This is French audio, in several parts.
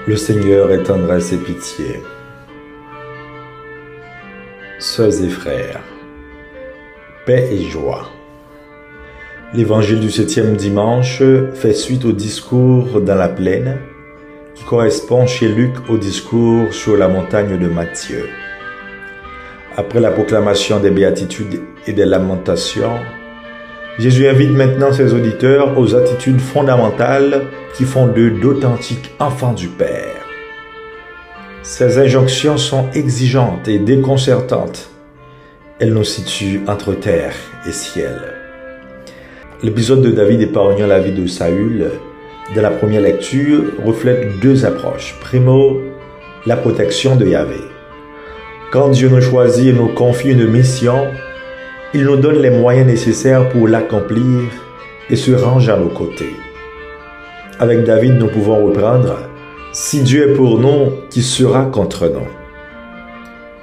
Le Seigneur est tendresse et pitié. Sœurs et frères, paix et joie. L'évangile du 7e dimanche fait suite au discours dans la plaine qui correspond chez Luc au discours sur la montagne de Matthieu. Après la proclamation des béatitudes et des lamentations, Jésus invite maintenant ses auditeurs aux attitudes fondamentales qui font d'eux d'authentiques enfants du Père. Ces injonctions sont exigeantes et déconcertantes. Elles nous situent entre terre et ciel. L'épisode de David épargnant la vie de Saül, de la première lecture, reflète deux approches. Primo, la protection de Yahvé. Quand Dieu nous choisit et nous confie une mission, il nous donne les moyens nécessaires pour l'accomplir et se range à nos côtés. Avec David, nous pouvons reprendre « Si Dieu est pour nous, qui sera contre nous ?»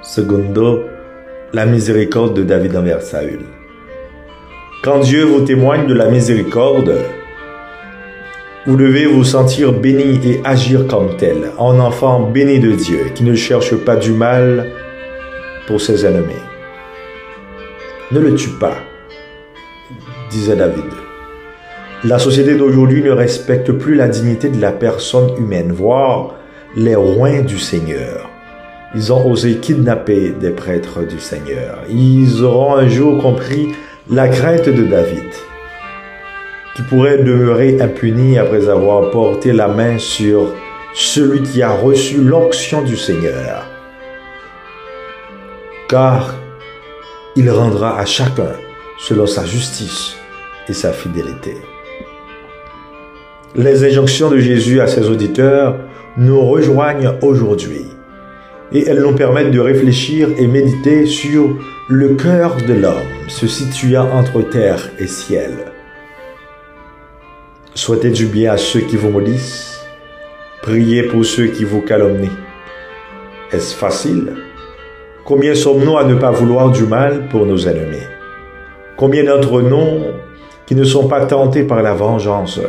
Secondo, la miséricorde de David envers Saül. Quand Dieu vous témoigne de la miséricorde, vous devez vous sentir béni et agir comme tel, un enfant béni de Dieu qui ne cherche pas du mal pour ses ennemis. Ne le tue pas, disait David. La société d'aujourd'hui ne respecte plus la dignité de la personne humaine, voire les rois du Seigneur. Ils ont osé kidnapper des prêtres du Seigneur. Ils auront un jour compris la crainte de David, qui pourrait demeurer impuni après avoir porté la main sur celui qui a reçu l'onction du Seigneur. Car il rendra à chacun selon sa justice et sa fidélité. Les injonctions de Jésus à ses auditeurs nous rejoignent aujourd'hui et elles nous permettent de réfléchir et méditer sur le cœur de l'homme se situant entre terre et ciel. Souhaitez du bien à ceux qui vous maudissent, priez pour ceux qui vous calomnient. Est-ce facile? Combien sommes-nous à ne pas vouloir du mal pour nos ennemis? Combien d'entre nous qui ne sont pas tentés par la vengeance?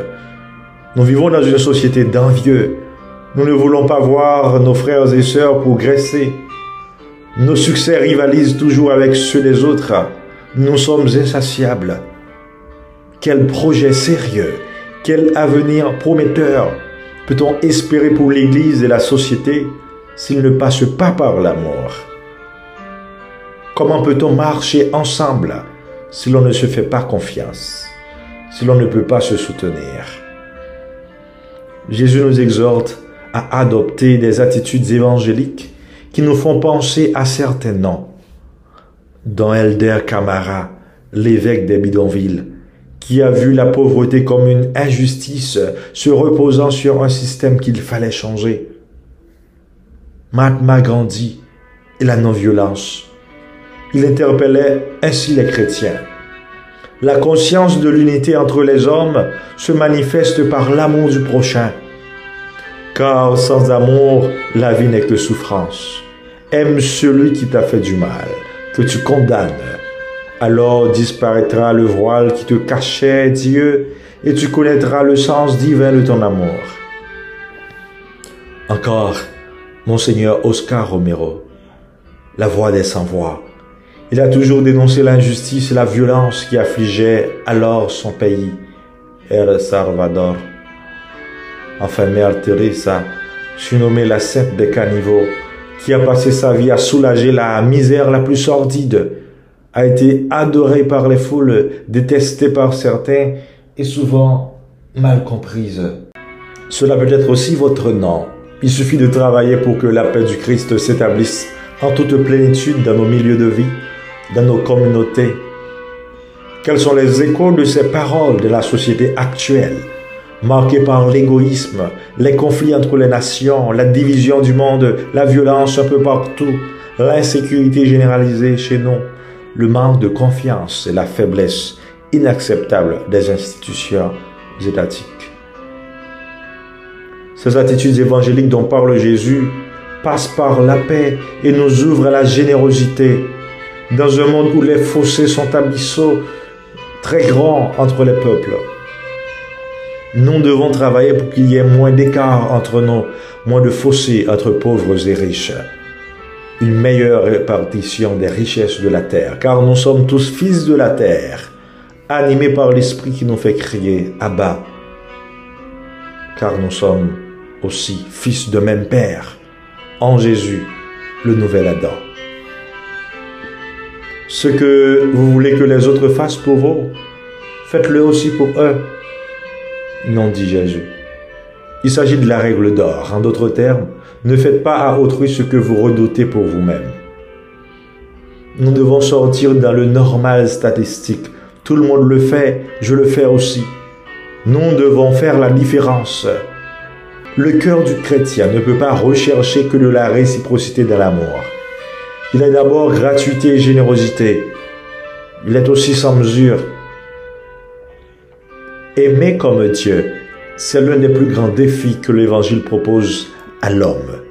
Nous vivons dans une société d'envieux. Nous ne voulons pas voir nos frères et sœurs progresser. Nos succès rivalisent toujours avec ceux des autres. Nous sommes insatiables. Quel projet sérieux, quel avenir prometteur peut-on espérer pour l'Église et la société s'il ne passe pas par l'amour? Comment peut-on marcher ensemble si l'on ne se fait pas confiance, si l'on ne peut pas se soutenir? Jésus nous exhorte à adopter des attitudes évangéliques qui nous font penser à certains noms, dont Elder Camara, l'évêque des bidonvilles, qui a vu la pauvreté comme une injustice se reposant sur un système qu'il fallait changer. Mahatma Gandhi et la non-violence. Il interpellait ainsi les chrétiens. La conscience de l'unité entre les hommes se manifeste par l'amour du prochain. Car sans amour, la vie n'est que souffrance. Aime celui qui t'a fait du mal, que tu condamnes. Alors disparaîtra le voile qui te cachait Dieu et tu connaîtras le sens divin de ton amour. Encore, Monseigneur Oscar Romero, la voix des sans-voix. Il a toujours dénoncé l'injustice et la violence qui affligeaient alors son pays, El Salvador. Enfin, Mère Teresa, surnommée la Sainte des Caniveaux, qui a passé sa vie à soulager la misère la plus sordide, a été adorée par les foules, détestée par certains et souvent mal comprise. Cela peut être aussi votre nom. Il suffit de travailler pour que la paix du Christ s'établisse en toute plénitude dans nos milieux de vie, dans nos communautés. Quels sont les échos de ces paroles de la société actuelle, marquée par l'égoïsme, les conflits entre les nations, la division du monde, la violence un peu partout, l'insécurité généralisée chez nous, le manque de confiance et la faiblesse inacceptable des institutions étatiques. Ces attitudes évangéliques dont parle Jésus passent par la paix et nous ouvrent à la générosité. Dans un monde où les fossés sont abyssaux, très grands entre les peuples. Nous devons travailler pour qu'il y ait moins d'écart entre nous, moins de fossés entre pauvres et riches. Une meilleure répartition des richesses de la terre, car nous sommes tous fils de la terre, animés par l'Esprit qui nous fait crier « Abba », car nous sommes aussi fils de même Père, en Jésus, le nouvel Adam. Ce que vous voulez que les autres fassent pour vous, faites-le aussi pour eux. Non, dit Jésus. Il s'agit de la règle d'or. En d'autres termes, ne faites pas à autrui ce que vous redoutez pour vous-même. Nous devons sortir dans le normal statistique. Tout le monde le fait, je le fais aussi. Nous devons faire la différence. Le cœur du chrétien ne peut pas rechercher que de la réciprocité dans l'amour. Il est d'abord gratuité et générosité. Il est aussi sans mesure. Aimer comme Dieu, c'est l'un des plus grands défis que l'Évangile propose à l'homme.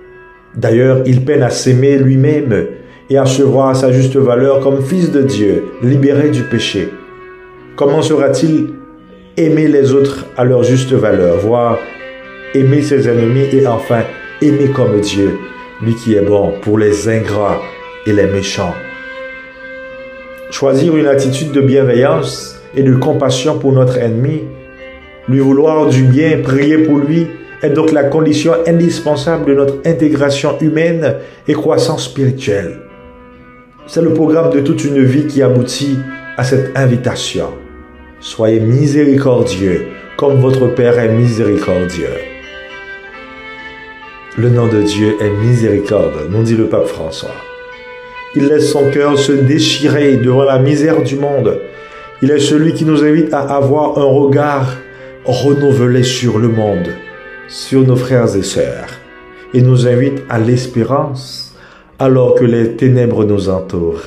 D'ailleurs, il peine à s'aimer lui-même et à se voir à sa juste valeur comme fils de Dieu, libéré du péché. Comment sera-t-il aimer les autres à leur juste valeur, voire aimer ses ennemis et enfin aimer comme Dieu, lui qui est bon pour les ingrats et les méchants? Choisir une attitude de bienveillance et de compassion pour notre ennemi, lui vouloir du bien, prier pour lui, est donc la condition indispensable de notre intégration humaine et croissance spirituelle. C'est le programme de toute une vie qui aboutit à cette invitation. Soyez miséricordieux, comme votre Père est miséricordieux. Le nom de Dieu est miséricorde, nous dit le pape François. Il laisse son cœur se déchirer devant la misère du monde. Il est celui qui nous invite à avoir un regard renouvelé sur le monde, sur nos frères et sœurs, et nous invite à l'espérance alors que les ténèbres nous entourent.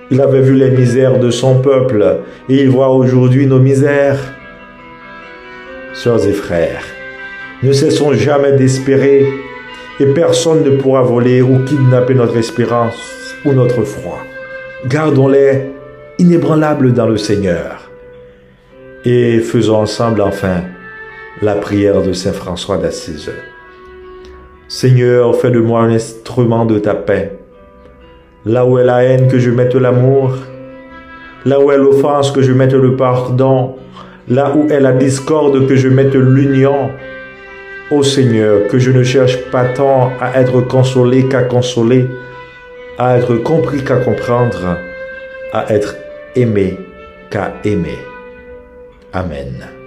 Il avait vu les misères de son peuple et il voit aujourd'hui nos misères. Sœurs et frères, ne cessons jamais d'espérer et personne ne pourra voler ou kidnapper notre espérance ou notre foi. Gardons-les inébranlables dans le Seigneur et faisons ensemble enfin la prière de Saint François d'Assise. Seigneur, fais de moi un instrument de ta paix. Là où est la haine, que je mette l'amour. Là où est l'offense, que je mette le pardon. Là où est la discorde, que je mette l'union. Ô Seigneur, que je ne cherche pas tant à être consolé qu'à consoler, à être compris qu'à comprendre, à être aimé qu'à aimer. Amen.